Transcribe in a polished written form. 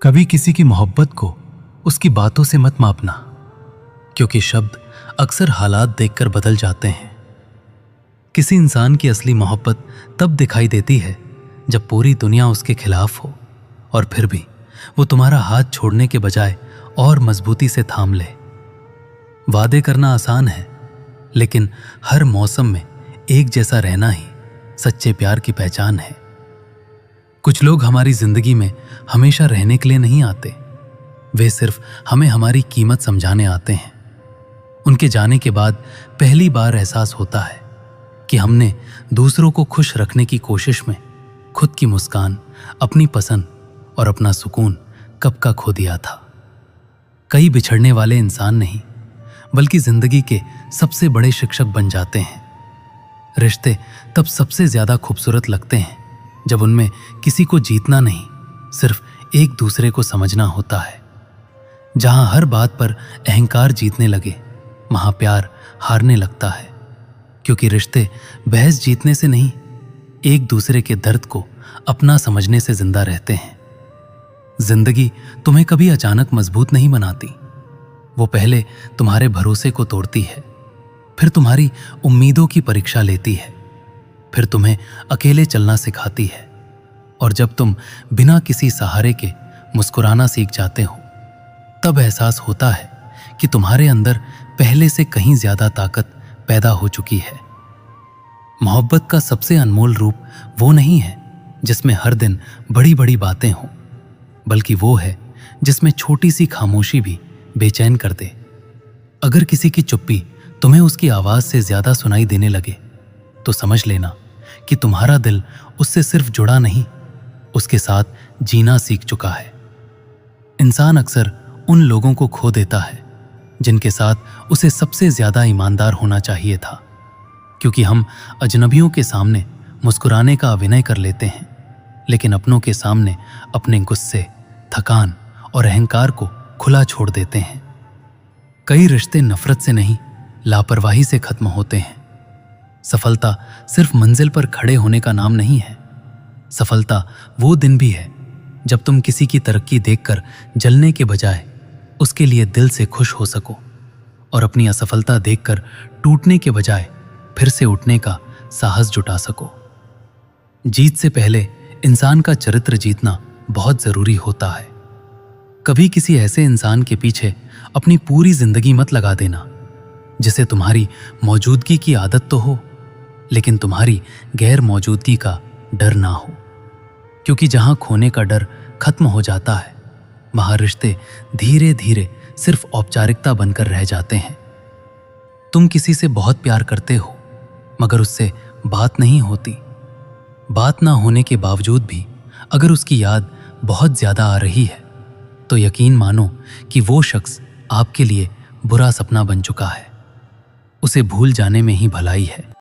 कभी किसी की मोहब्बत को उसकी बातों से मत मापना, क्योंकि शब्द अक्सर हालात देखकर बदल जाते हैं। किसी इंसान की असली मोहब्बत तब दिखाई देती है जब पूरी दुनिया उसके खिलाफ हो और फिर भी वो तुम्हारा हाथ छोड़ने के बजाय और मजबूती से थाम ले। वादे करना आसान है, लेकिन हर मौसम में एक जैसा रहना ही सच्चे प्यार की पहचान है। कुछ लोग हमारी जिंदगी में हमेशा रहने के लिए नहीं आते, वे सिर्फ हमें हमारी कीमत समझाने आते हैं। उनके जाने के बाद पहली बार एहसास होता है कि हमने दूसरों को खुश रखने की कोशिश में खुद की मुस्कान, अपनी पसंद और अपना सुकून कब का खो दिया था। कई बिछड़ने वाले इंसान नहीं, बल्कि जिंदगी के सबसे बड़े शिक्षक बन जाते हैं। रिश्ते तब सबसे ज्यादा खूबसूरत लगते हैं जब उनमें किसी को जीतना नहीं, सिर्फ एक दूसरे को समझना होता है। जहां हर बात पर अहंकार जीतने लगे, वहां प्यार हारने लगता है, क्योंकि रिश्ते बहस जीतने से नहीं, एक दूसरे के दर्द को अपना समझने से जिंदा रहते हैं। जिंदगी तुम्हें कभी अचानक मजबूत नहीं बनाती, वो पहले तुम्हारे भरोसे को तोड़ती है, फिर तुम्हारी उम्मीदों की परीक्षा लेती है, फिर तुम्हें अकेले चलना सिखाती है, और जब तुम बिना किसी सहारे के मुस्कुराना सीख जाते हो, तब एहसास होता है कि तुम्हारे अंदर पहले से कहीं ज्यादा ताकत पैदा हो चुकी है। मोहब्बत का सबसे अनमोल रूप वो नहीं है जिसमें हर दिन बड़ी बड़ी बातें हों, बल्कि वो है जिसमें छोटी सी खामोशी भी बेचैन कर दे। अगर किसी की चुप्पी तुम्हें उसकी आवाज से ज्यादा सुनाई देने लगे, तो समझ लेना कि तुम्हारा दिल उससे सिर्फ जुड़ा नहीं, उसके साथ जीना सीख चुका है। इंसान अक्सर उन लोगों को खो देता है जिनके साथ उसे सबसे ज्यादा ईमानदार होना चाहिए था, क्योंकि हम अजनबियों के सामने मुस्कुराने का अभिनय कर लेते हैं, लेकिन अपनों के सामने अपने गुस्से, थकान और अहंकार को खुला छोड़ देते हैं। कई रिश्ते नफरत से नहीं, लापरवाही से खत्म होते हैं। सफलता सिर्फ मंजिल पर खड़े होने का नाम नहीं है। सफलता वो दिन भी है जब तुम किसी की तरक्की देखकर जलने के बजाय उसके लिए दिल से खुश हो सको, और अपनी असफलता देखकर टूटने के बजाय फिर से उठने का साहस जुटा सको। जीत से पहले इंसान का चरित्र जीतना बहुत जरूरी होता है। कभी किसी ऐसे इंसान के पीछे अपनी पूरी जिंदगी मत लगा देना जिसे तुम्हारी मौजूदगी की आदत तो हो, लेकिन तुम्हारी गैर मौजूदगी का डर ना हो, क्योंकि जहां खोने का डर खत्म हो जाता है, वहां रिश्ते धीरे धीरे सिर्फ औपचारिकता बनकर रह जाते हैं। तुम किसी से बहुत प्यार करते हो, मगर उससे बात नहीं होती। बात ना होने के बावजूद भी अगर उसकी याद बहुत ज्यादा आ रही है, तो यकीन मानो कि वो शख्स आपके लिए बुरा सपना बन चुका है। उसे भूल जाने में ही भलाई है।